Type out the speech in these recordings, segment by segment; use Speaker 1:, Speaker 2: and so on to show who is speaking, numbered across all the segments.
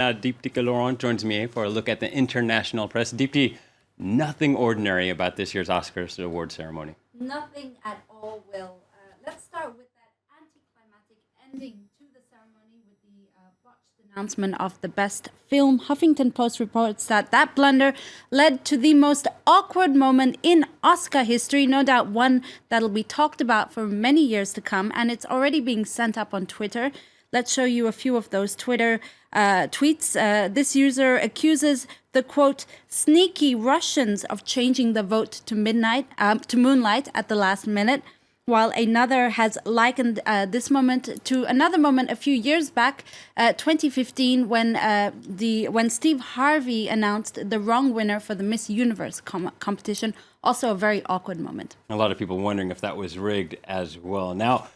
Speaker 1: Deepti Laurent joins me for a look at the international press. Deepti, nothing ordinary about this year's Oscars award ceremony.
Speaker 2: Nothing at all, Will. Let's start with that anticlimactic ending to the ceremony with the botched announcement of the best film. Huffington Post reports that blunder led to the most awkward moment in Oscar history, no doubt one that'll be talked about for many years to come, and it's already being sent up on Twitter. Let's show you a few of those Twitter tweets. This user accuses the, quote, sneaky Russians of changing the vote to moonlight at the last minute, while another has likened this moment to another moment a few years back, 2015, when Steve Harvey announced the wrong winner for the Miss Universe competition. Also a very awkward moment.
Speaker 1: A lot of people wondering if that was rigged as well. Now,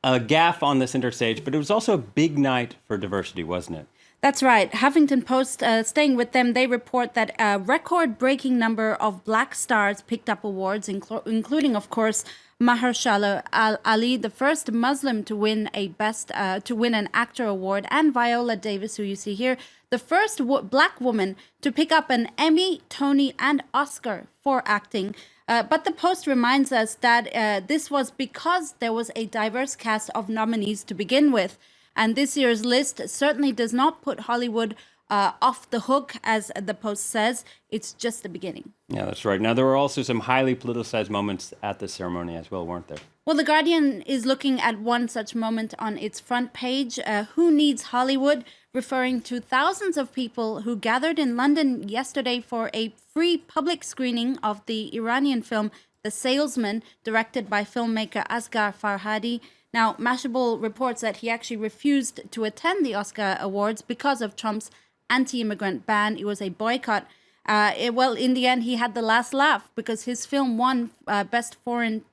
Speaker 1: a gaffe on the center stage, but it was also a big night for diversity, wasn't it?
Speaker 2: That's right. Huffington Post, staying with them, they report that a record-breaking number of black stars picked up awards, including, of course, Mahershala Ali, the first Muslim to win an actor award, and Viola Davis, who you see here, the first black woman to pick up an Emmy, Tony, and Oscar for acting. But the Post reminds us that this was because there was a diverse cast of nominees to begin with. And this year's list certainly does not put Hollywood off the hook, as the Post says. It's just the beginning.
Speaker 1: Yeah, that's right. Now, there were also some highly politicized moments at the ceremony as well, weren't there?
Speaker 2: Well, The Guardian is looking at one such moment on its front page. Who needs Hollywood? Referring to thousands of people who gathered in London yesterday for a free public screening of the Iranian film The Salesman, directed by filmmaker Asghar Farhadi. Now, Mashable reports that he actually refused to attend the Oscar Awards because of Trump's anti-immigrant ban. It was a boycott. In the end, he had the last laugh because his film won Best Foreign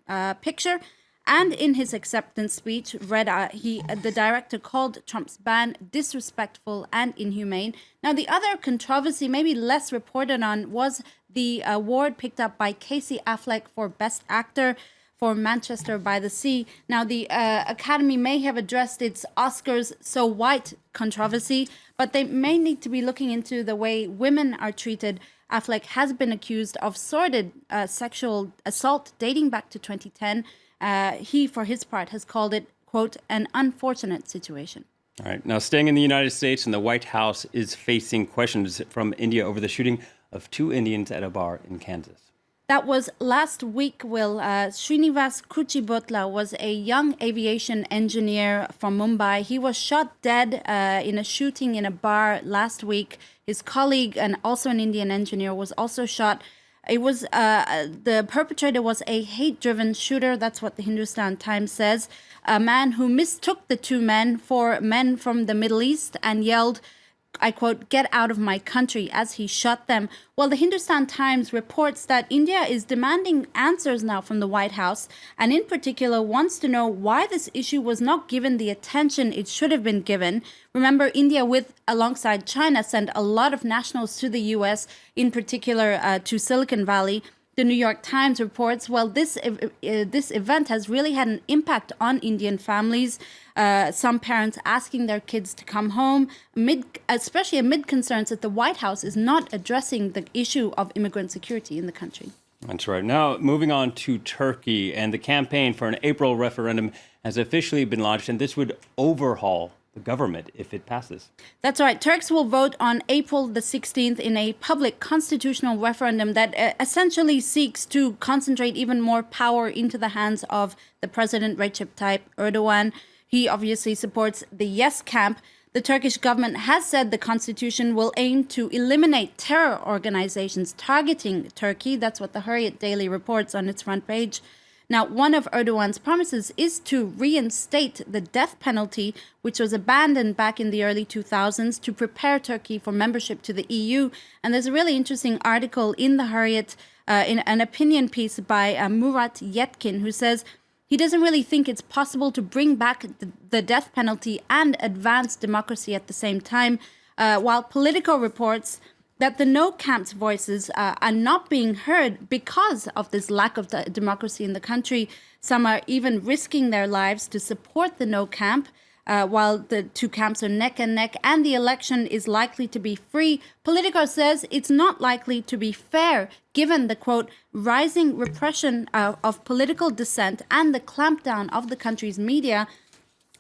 Speaker 2: Picture. And in his acceptance speech, the director called Trump's ban disrespectful and inhumane. Now, the other controversy, maybe less reported on, was the award picked up by Casey Affleck for Best Actor for Manchester by the Sea. Now, the Academy may have addressed its Oscars so white controversy, but they may need to be looking into the way women are treated. Affleck has been accused of sordid sexual assault dating back to 2010. He, for his part, has called it, quote, an unfortunate situation.
Speaker 1: All right. Now, staying in the United States, and the White House is facing questions from India over the shooting of 2 Indians at a bar in Kansas.
Speaker 2: That was last week, Will. Srinivas Kuchibotla was a young aviation engineer from Mumbai. He was shot dead in a shooting in a bar last week. His colleague, and also an Indian engineer, was also shot. It was the perpetrator was a hate-driven shooter. That's what the Hindustan Times says. A man who mistook the 2 men for men from the Middle East and yelled, I quote, "get out of my country," as he shot them. Well, the Hindustan Times reports that India is demanding answers now from the White House, and in particular wants to know why this issue was not given the attention it should have been given. Remember, India, alongside China, sent a lot of nationals to the U.S., in particular to Silicon Valley. The New York Times reports, well, this event has really had an impact on Indian families. Some parents asking their kids to come home, especially amid concerns that the White House is not addressing the issue of immigrant security in the country.
Speaker 1: That's right. Now, moving on to Turkey, and the campaign for an April referendum has officially been launched, and this would overhaul the government if it passes.
Speaker 2: That's right. Turks will vote on April the 16th in a public constitutional referendum that essentially seeks to concentrate even more power into the hands of the president Recep Tayyip Erdogan. He obviously supports the yes camp. The Turkish government has said the constitution will aim to eliminate terror organizations targeting Turkey. That's what the Hurriyet Daily reports on its front page. Now, one of Erdogan's promises is to reinstate the death penalty, which was abandoned back in the early 2000s to prepare Turkey for membership to the EU. And there's a really interesting article in the Hurriyet, in an opinion piece by Murat Yetkin, who says he doesn't really think it's possible to bring back the death penalty and advance democracy at the same time, while Politico reports that the no camp's voices are not being heard because of this lack of democracy in the country. Some are even risking their lives to support the no camp. while the two camps are neck and neck, and the election is likely to be free. Politico says it's not likely to be fair, given the, quote, rising repression of political dissent and the clampdown of the country's media,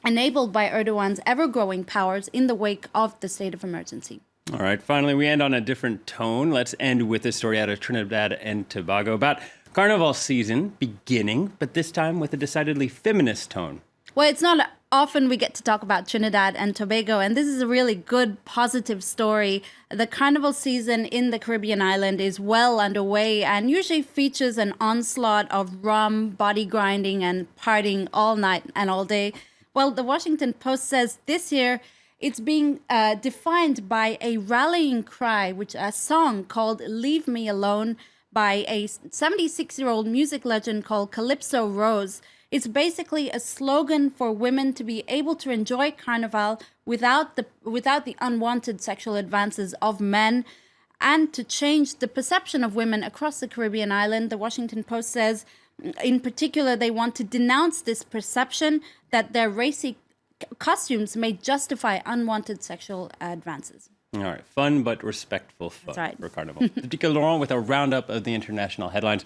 Speaker 2: enabled by Erdogan's ever-growing powers in the wake of the state of emergency.
Speaker 1: All right, finally, we end on a different tone. Let's end with a story out of Trinidad and Tobago about Carnival season beginning, but this time with a decidedly feminist tone.
Speaker 2: Well, it's not often we get to talk about Trinidad and Tobago, and this is a really good, positive story. The Carnival season in the Caribbean island is well underway and usually features an onslaught of rum, body grinding, and partying all night and all day. Well, the Washington Post says this year it's being defined by a rallying cry, which a song called Leave Me Alone by a 76-year-old music legend called Calypso Rose. It's basically a slogan for women to be able to enjoy Carnival without the unwanted sexual advances of men, and to change the perception of women across the Caribbean island. The Washington Post says, in particular, they want to denounce this perception that their racy costumes may justify unwanted sexual advances.
Speaker 1: All right, fun but respectful fun
Speaker 2: That's right.
Speaker 1: for Carnival. Laurent with a roundup of the international headlines.